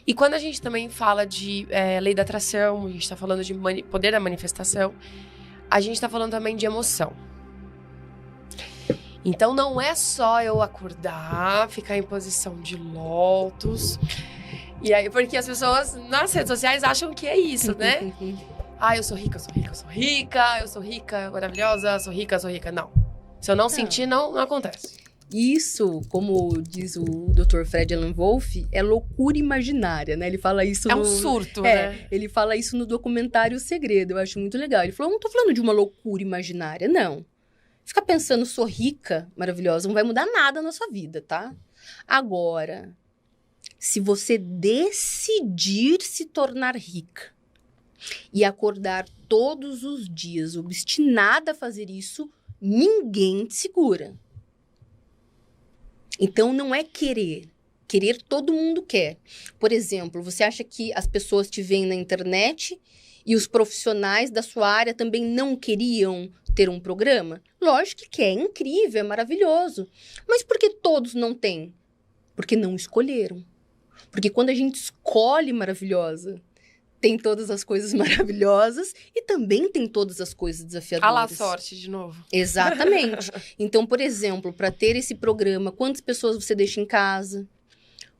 E quando a gente também fala de lei da atração, a gente está falando de poder da manifestação, a gente está falando também de emoção. Então, não é só eu acordar, ficar em posição de lótus. E aí, porque as pessoas nas redes sociais acham que é isso, né? Eu sou rica, eu sou rica, eu sou rica, eu sou rica, maravilhosa, sou rica, sou rica. Não. Se eu não sentir, não acontece. Isso, como diz o Dr. Fred Alan Wolf, é loucura imaginária, né? Ele fala isso um surto, né? Ele fala isso no documentário O Segredo, eu acho muito legal. Ele falou, não tô falando de uma loucura imaginária, não. Ficar pensando, sou rica, maravilhosa, não vai mudar nada na sua vida, tá? Agora, se você decidir se tornar rica e acordar todos os dias obstinada a fazer isso, ninguém te segura. Então, não é querer. Querer todo mundo quer. Por exemplo, você acha que as pessoas te veem na internet e os profissionais da sua área também não queriam ter um programa? Lógico que quer, é incrível, é maravilhoso. Mas por que todos não têm? Porque não escolheram. Porque quando a gente escolhe maravilhosa, tem todas as coisas maravilhosas e também tem todas as coisas desafiadoras. A lá sorte, de novo. Exatamente. Então, por exemplo, para ter esse programa, quantas pessoas você deixa em casa?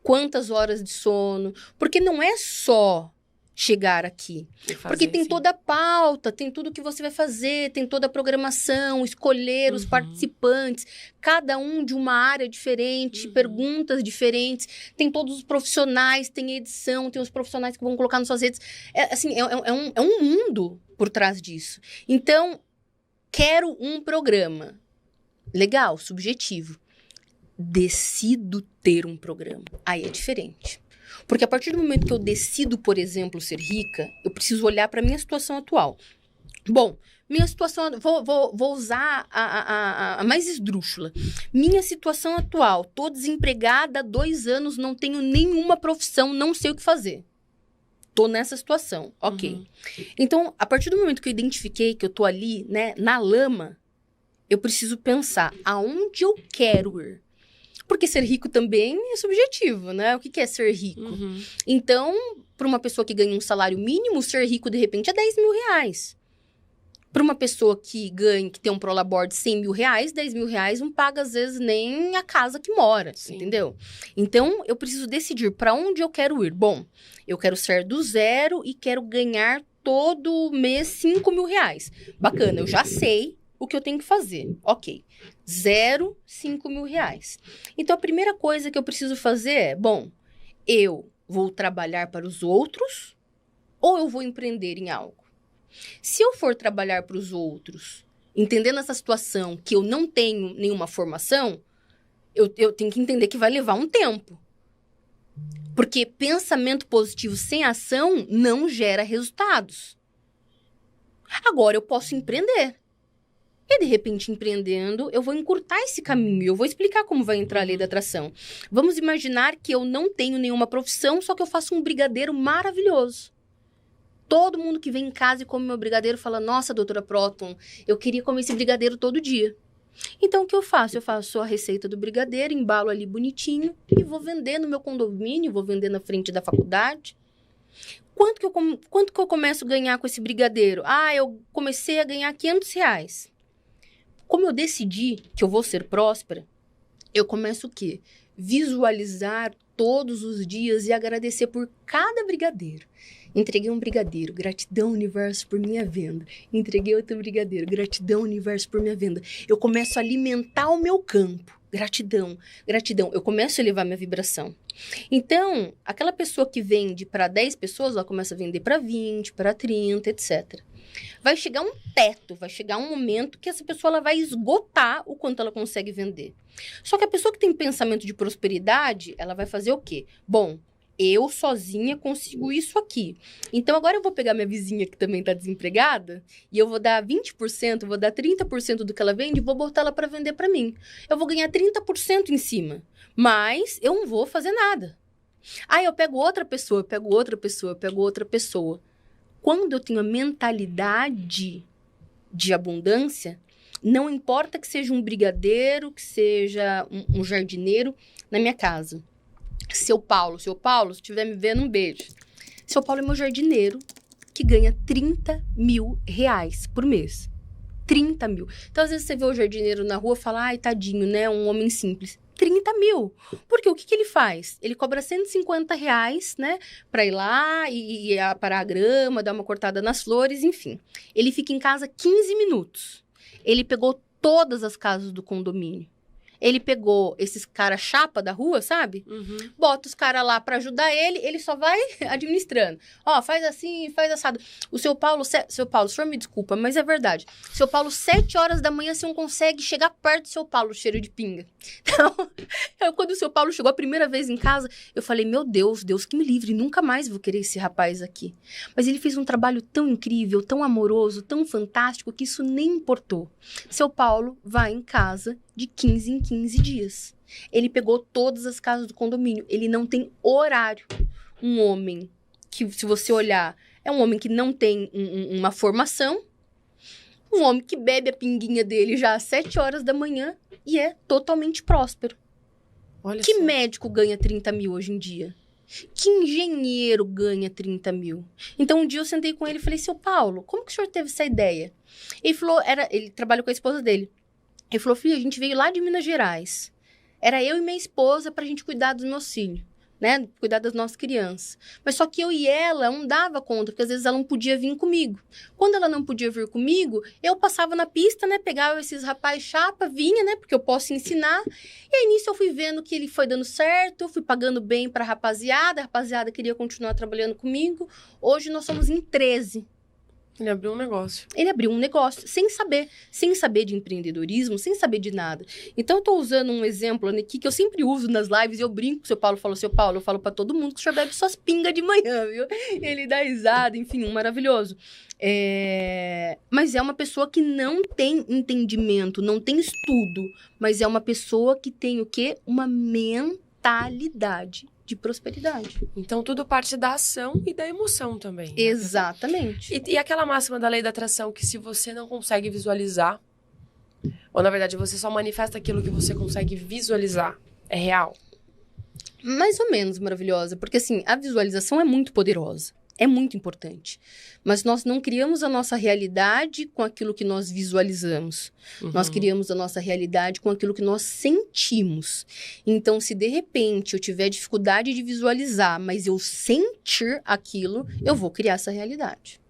Quantas horas de sono? Porque não é só chegar aqui. Porque tem toda a pauta, tem tudo que você vai fazer, tem toda a programação, escolher os participantes, cada um de uma área diferente, perguntas diferentes, tem todos os profissionais, tem edição, tem os profissionais que vão colocar nas suas redes. É um mundo por trás disso. Então, quero um programa. Legal, subjetivo. Decido ter um programa. Aí é diferente. Porque a partir do momento que eu decido, por exemplo, ser rica, eu preciso olhar para a minha situação atual. Bom, minha situação... Vou usar a mais esdrúxula. Minha situação atual. Tô desempregada há 2 anos, não tenho nenhuma profissão, não sei o que fazer. Tô nessa situação. Ok. Então, a partir do momento que eu identifiquei que eu tô ali, né, na lama, eu preciso pensar aonde eu quero ir. Porque ser rico também é subjetivo, né? O que é ser rico? Então, para uma pessoa que ganha um salário mínimo, ser rico, de repente, é 10 mil reais. Para uma pessoa que tem um prolabore de 100 mil reais, 10 mil reais não paga, às vezes, nem a casa que mora, entendeu? Então, eu preciso decidir para onde eu quero ir. Bom, eu quero sair do zero e quero ganhar todo mês 5 mil reais. Bacana, eu já sei o que eu tenho que fazer. Ok. 5 mil reais. Então, a primeira coisa que eu preciso fazer é, bom, eu vou trabalhar para os outros ou eu vou empreender em algo? Se eu for trabalhar para os outros, entendendo essa situação que eu não tenho nenhuma formação, eu tenho que entender que vai levar um tempo. Porque pensamento positivo sem ação não gera resultados. Agora, eu posso empreender. E, de repente, empreendendo, eu vou encurtar esse caminho. Eu vou explicar como vai entrar a lei da atração. Vamos imaginar que eu não tenho nenhuma profissão, só que eu faço um brigadeiro maravilhoso. Todo mundo que vem em casa e come meu brigadeiro fala, nossa, doutora Próton, eu queria comer esse brigadeiro todo dia. Então, o que eu faço? Eu faço a receita do brigadeiro, embalo ali bonitinho e vou vender no meu condomínio, vou vender na frente da faculdade. Quanto que eu começo a ganhar com esse brigadeiro? Eu comecei a ganhar 500 reais. Como eu decidi que eu vou ser próspera, eu começo o quê? Visualizar todos os dias e agradecer por cada brigadeiro. Entreguei um brigadeiro, gratidão, universo, por minha venda. Entreguei outro brigadeiro, gratidão, universo, por minha venda. Eu começo a alimentar o meu campo. Gratidão, gratidão. Eu começo a elevar minha vibração. Então, aquela pessoa que vende para 10 pessoas, ela começa a vender para 20, para 30, etc. Vai chegar um teto, vai chegar um momento que essa pessoa ela vai esgotar o quanto ela consegue vender. Só que a pessoa que tem pensamento de prosperidade, ela vai fazer o quê? Bom, eu sozinha consigo isso aqui. Então, agora eu vou pegar minha vizinha que também está desempregada e eu vou dar 20%, vou dar 30% do que ela vende e vou botar ela para vender para mim. Eu vou ganhar 30% em cima, mas eu não vou fazer nada. Eu pego outra pessoa, eu pego outra pessoa, eu pego outra pessoa. Quando eu tenho a mentalidade de abundância, não importa que seja um brigadeiro, que seja um jardineiro na minha casa. Seu Paulo, se estiver me vendo, um beijo. Seu Paulo é meu jardineiro, que ganha 30 mil reais por mês. 30 mil. Então, às vezes, você vê o jardineiro na rua e fala, ai, tadinho, né? Um homem simples. 30 mil. Porque o que ele faz? Ele cobra 150 reais, né? Pra ir lá e aparar a grama, dar uma cortada nas flores, enfim. Ele fica em casa 15 minutos. Ele pegou todas as casas do condomínio. Ele pegou esses caras chapa da rua, sabe? Uhum. Bota os caras lá pra ajudar ele só vai administrando. Ó, faz assim, faz assado. O seu Paulo, o senhor me desculpa, mas é verdade. Seu Paulo, 7 horas da manhã, você não consegue chegar perto do seu Paulo, cheiro de pinga. Então, quando o seu Paulo chegou a primeira vez em casa, eu falei, meu Deus, Deus que me livre, nunca mais vou querer esse rapaz aqui. Mas ele fez um trabalho tão incrível, tão amoroso, tão fantástico, que isso nem importou. Seu Paulo vai em casa de 15 em 15 dias. Ele pegou todas as casas do condomínio. Ele não tem horário. Um homem que, se você olhar, é um homem que não tem uma formação. Um homem que bebe a pinguinha dele já às 7 horas da manhã e é totalmente próspero. Olha Que só. médico ganha 30 mil hoje em dia? Que engenheiro ganha 30 mil? Então, um dia eu sentei com ele e falei, seu Paulo, como que o senhor teve essa ideia? Ele falou, ele trabalha com a esposa dele. Ele falou, filho, a gente veio lá de Minas Gerais. Era eu e minha esposa pra gente cuidar dos meus filhos, né? Cuidar das nossas crianças. Mas só que eu e ela não dava conta, porque às vezes ela não podia vir comigo. Quando ela não podia vir comigo, eu passava na pista, né? Pegava esses rapazes chapa, vinha, né? Porque eu posso ensinar. E aí, nisso, eu fui vendo que ele foi dando certo, eu fui pagando bem pra rapaziada. A rapaziada queria continuar trabalhando comigo. Hoje, nós somos em 13. Ele abriu um negócio. Ele abriu um negócio, sem saber de empreendedorismo, sem saber de nada. Então, eu tô usando um exemplo aqui que eu sempre uso nas lives e eu brinco com o seu Paulo. Seu Paulo, eu falo pra todo mundo que o senhor bebe suas pingas de manhã, viu? Ele dá risada, enfim, um maravilhoso. Mas é uma pessoa que não tem entendimento, não tem estudo, mas é uma pessoa que tem o quê? Uma mentalidade de prosperidade. Então, tudo parte da ação e da emoção também. Né? Exatamente. E aquela máxima da lei da atração, que se você não consegue visualizar, ou na verdade você só manifesta aquilo que você consegue visualizar, é real? Mais ou menos maravilhosa, porque assim, a visualização é muito poderosa. É muito importante. Mas nós não criamos a nossa realidade com aquilo que nós visualizamos. Uhum. Nós criamos a nossa realidade com aquilo que nós sentimos. Então, se de repente eu tiver dificuldade de visualizar, mas eu sentir aquilo, eu vou criar essa realidade.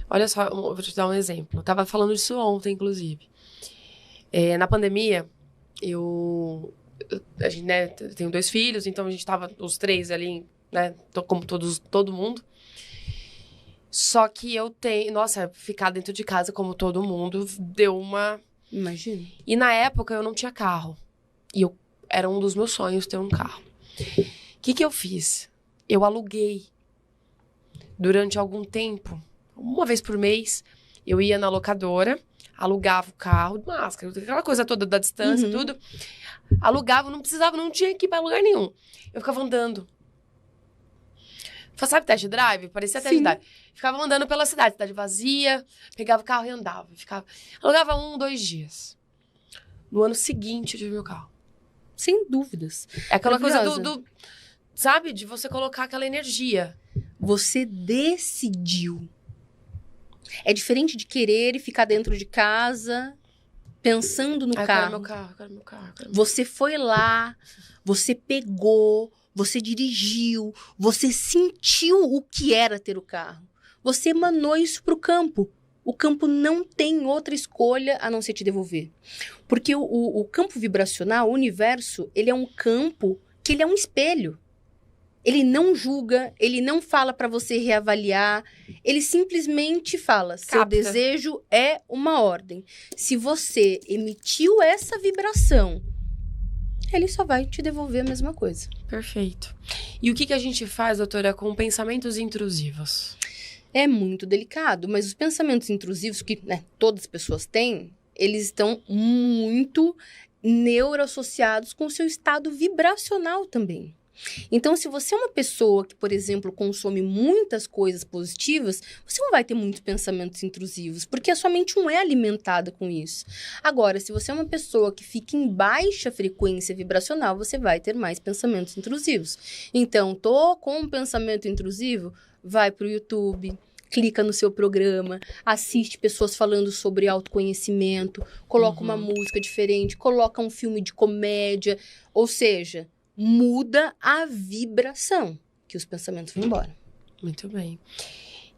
Olha só, eu vou te dar um exemplo. Eu tava falando disso ontem, inclusive. Na pandemia, a gente, né, eu tenho 2 filhos, então a gente tava os 3 ali, né, como todo mundo. Só que eu tenho... Nossa, ficar dentro de casa como todo mundo deu uma... Imagina. E na época eu não tinha carro. E era um dos meus sonhos ter um carro. O que eu fiz? Eu aluguei. Durante algum tempo, uma vez por mês, eu ia na locadora, alugava o carro, máscara, aquela coisa toda da distância, tudo. Alugava, não tinha que ir pra lugar nenhum. Eu ficava andando. Sabe test drive? Parecia test drive. Ficava andando pela cidade vazia, pegava o carro e andava. Alugava 1, 2 dias. No ano seguinte, eu tive meu carro. Sem dúvidas. É aquela coisa sabe? De você colocar aquela energia. Você decidiu. É diferente de querer e ficar dentro de casa, pensando no carro. Eu quero meu carro. Você foi lá, você pegou... Você dirigiu, você sentiu o que era ter o carro. Você emanou isso para o campo. O campo não tem outra escolha a não ser te devolver. Porque o campo vibracional, o universo, ele é um campo que ele é um espelho. Ele não julga, ele não fala para você reavaliar, ele simplesmente fala, seu desejo é uma ordem. Se você emitiu essa vibração, ele só vai te devolver a mesma coisa. Perfeito. E o que a gente faz, doutora, com pensamentos intrusivos? É muito delicado, mas os pensamentos intrusivos que, né, todas as pessoas têm, eles estão muito neuroassociados com o seu estado vibracional também. Então, se você é uma pessoa que, por exemplo, consome muitas coisas positivas, você não vai ter muitos pensamentos intrusivos, porque a sua mente não é alimentada com isso. Agora, se você é uma pessoa que fica em baixa frequência vibracional, você vai ter mais pensamentos intrusivos. Então, tô com um pensamento intrusivo? Vai pro YouTube, clica no seu programa, assiste pessoas falando sobre autoconhecimento, coloca uma música diferente, coloca um filme de comédia, ou seja, muda a vibração, que os pensamentos vão embora. Muito bem.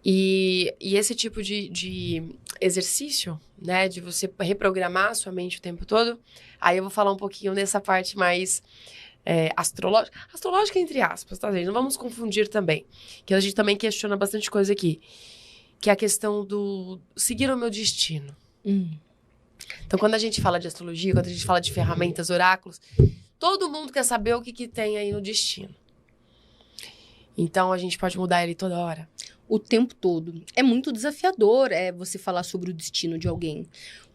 E esse tipo de exercício, né, de você reprogramar a sua mente o tempo todo, aí eu vou falar um pouquinho dessa parte mais astrológica entre aspas, tá, gente? Não vamos confundir também, que a gente também questiona bastante coisa aqui, que é a questão do seguir o meu destino. Então, quando a gente fala de astrologia, quando a gente fala de ferramentas, oráculos, todo mundo quer saber o que tem aí no destino. Então, a gente pode mudar ele toda hora. O tempo todo. É muito desafiador você falar sobre o destino de alguém.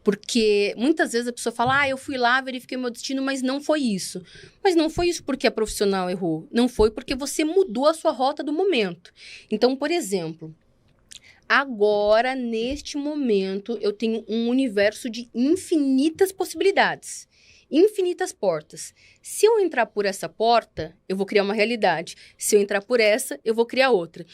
Porque muitas vezes a pessoa fala, eu fui lá, verifiquei meu destino, mas não foi isso. Mas não foi isso porque a profissional errou. Não foi porque você mudou a sua rota do momento. Então, por exemplo, agora, neste momento, eu tenho um universo de infinitas possibilidades. Infinitas portas. Se eu entrar por essa porta, eu vou criar uma realidade. Se eu entrar por essa, eu vou criar outra.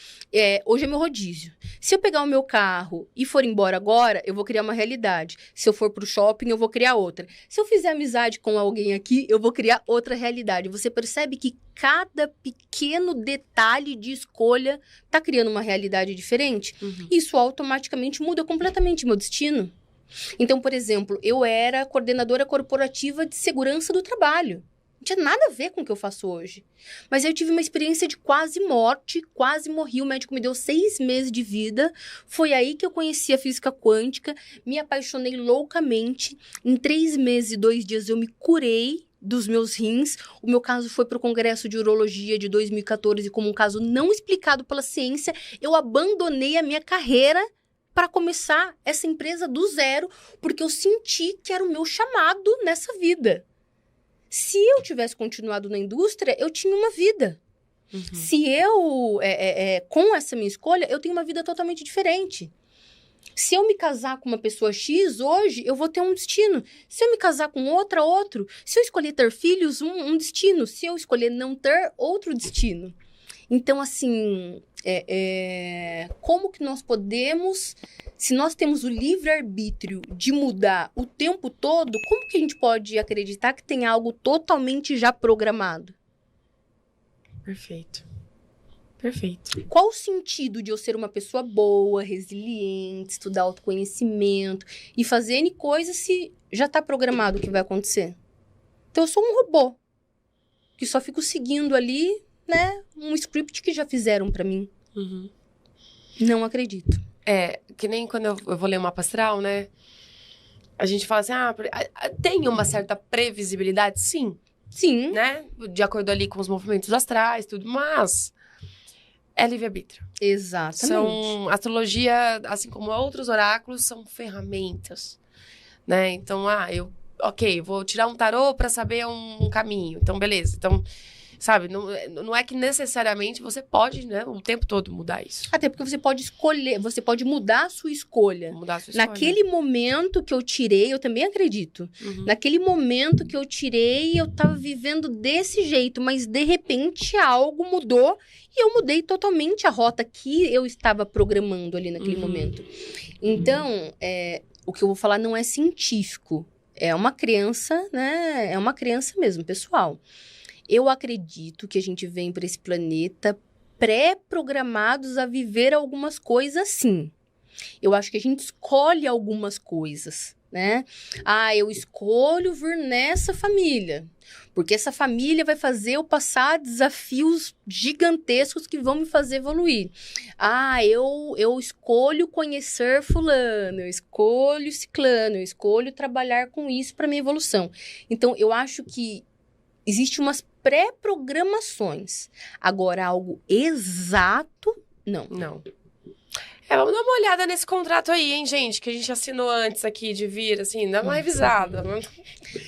Hoje é meu rodízio. Se eu pegar o meu carro e for embora agora, eu vou criar uma realidade. Se eu for pro shopping, eu vou criar outra. Se eu fizer amizade com alguém aqui, eu vou criar outra realidade. Você percebe que cada pequeno detalhe de escolha tá criando uma realidade diferente? Isso automaticamente muda completamente meu destino. Então, por exemplo, eu era coordenadora corporativa de segurança do trabalho. Não tinha nada a ver com o que eu faço hoje. Mas eu tive uma experiência de quase morte, quase morri. O médico me deu 6 meses de vida. Foi aí que eu conheci a física quântica, me apaixonei loucamente. Em 3 meses e 2 dias eu me curei dos meus rins. O meu caso foi para o Congresso de Urologia de 2014 como um caso não explicado pela ciência. Eu abandonei a minha carreira para começar essa empresa do zero, porque eu senti que era o meu chamado nessa vida. Se eu tivesse continuado na indústria, eu tinha uma vida. Se eu, com essa minha escolha, eu tenho uma vida totalmente diferente. Se eu me casar com uma pessoa X hoje, eu vou ter um destino. Se eu me casar com outra, outro. Se eu escolher ter filhos, um destino. Se eu escolher não ter, outro destino. Então, assim, como que nós podemos, se nós temos o livre-arbítrio de mudar o tempo todo, como que a gente pode acreditar que tem algo totalmente já programado? Perfeito. Perfeito. Qual o sentido de eu ser uma pessoa boa, resiliente, estudar autoconhecimento e fazer N coisas se já está programado o que vai acontecer? Então, eu sou um robô que só fico seguindo ali, né, um script que já fizeram pra mim. Não acredito. Que nem quando eu vou ler o mapa astral, né? A gente fala assim, tem uma certa previsibilidade? Sim. Sim. Né? De acordo ali com os movimentos astrais, tudo, mas é livre-arbítrio. Exatamente. Astrologia, assim como outros oráculos, são ferramentas, né? Então, vou tirar um tarô pra saber um caminho. Então, beleza. Então, sabe, não é que necessariamente você pode, né, o tempo todo mudar isso. Até porque você pode escolher, você pode mudar a sua escolha. Naquele momento que eu tirei, eu também acredito. Naquele momento que eu tirei, eu tava vivendo desse jeito, mas de repente algo mudou e eu mudei totalmente a rota que eu estava programando ali naquele momento. Então, o que eu vou falar não é científico. É uma crença, né? É uma crença mesmo, pessoal. Eu acredito que a gente vem para esse planeta pré-programados a viver algumas coisas, sim. Eu acho que a gente escolhe algumas coisas, né? Eu escolho vir nessa família, porque essa família vai fazer eu passar desafios gigantescos que vão me fazer evoluir. Eu escolho conhecer fulano, eu escolho ciclano, eu escolho trabalhar com isso para minha evolução. Então, eu acho que existe umas pré-programações. Agora, algo exato, não. Não. Vamos dar uma olhada nesse contrato aí, hein, gente? Que a gente assinou antes aqui de vir, assim, dá uma revisada.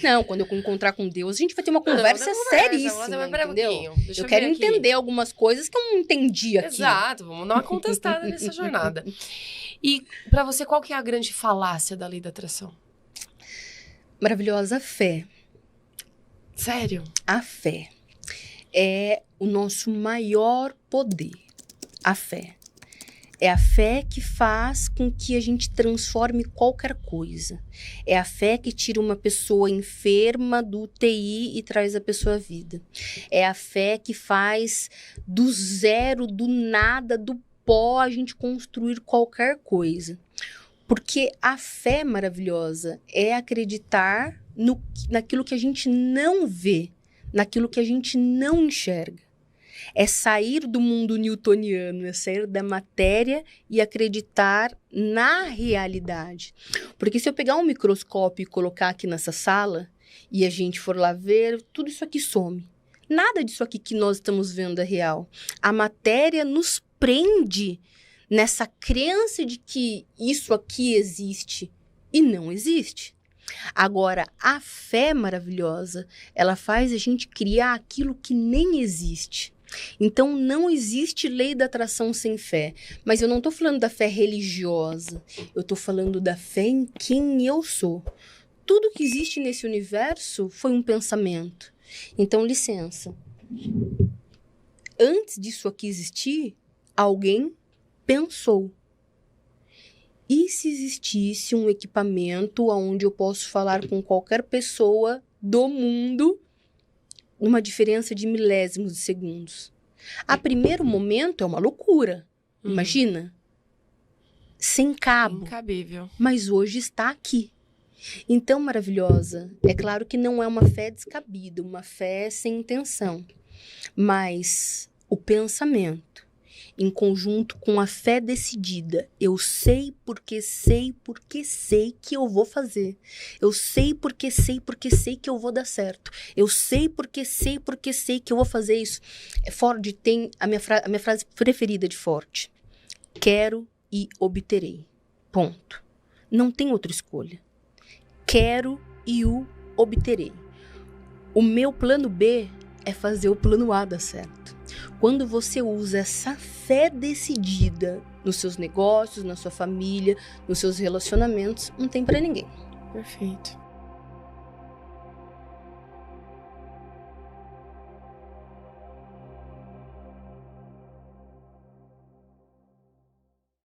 Não, quando eu encontrar com Deus, a gente vai ter uma conversa seríssima, entendeu? Eu quero entender algumas coisas que eu não entendi aqui. Exato, vamos dar uma contestada nessa jornada. E pra você, qual que é a grande falácia da lei da atração? Maravilhosa fé. Sério? A fé é o nosso maior poder. A fé. É a fé que faz com que a gente transforme qualquer coisa. É a fé que tira uma pessoa enferma do UTI e traz a pessoa à vida. É a fé que faz do zero, do nada, do pó, a gente construir qualquer coisa. Porque a fé maravilhosa é acreditar naquilo que a gente não vê, naquilo que a gente não enxerga. É sair do mundo newtoniano, é sair da matéria e acreditar na realidade. Porque se eu pegar um microscópio e colocar aqui nessa sala, e a gente for lá ver, tudo isso aqui some. Nada disso aqui que nós estamos vendo é real. A matéria nos prende nessa crença de que isso aqui existe e não existe. Agora, a fé maravilhosa, ela faz a gente criar aquilo que nem existe. Então, não existe lei da atração sem fé. Mas eu não estou falando da fé religiosa. Eu estou falando da fé em quem eu sou. Tudo que existe nesse universo foi um pensamento. Então, licença. Antes disso aqui existir, alguém pensou. E se existisse um equipamento onde eu posso falar com qualquer pessoa do mundo numa diferença de milésimos de segundos? A primeiro momento é uma loucura. Imagina. Sem cabo. Incabível. Mas hoje está aqui. Então, maravilhosa, é claro que não é uma fé descabida, uma fé sem intenção. Mas o pensamento, em conjunto com a fé decidida, eu sei porque sei que eu vou fazer. Eu sei porque sei que eu vou dar certo. Eu sei porque sei que eu vou fazer isso. Ford tem a minha frase preferida de Ford. Quero e obterei. Ponto. Não tem outra escolha. Quero e o obterei. O meu plano B é fazer o plano A dar certo. Quando você usa essa fé decidida nos seus negócios, na sua família, nos seus relacionamentos, não tem pra ninguém. Perfeito.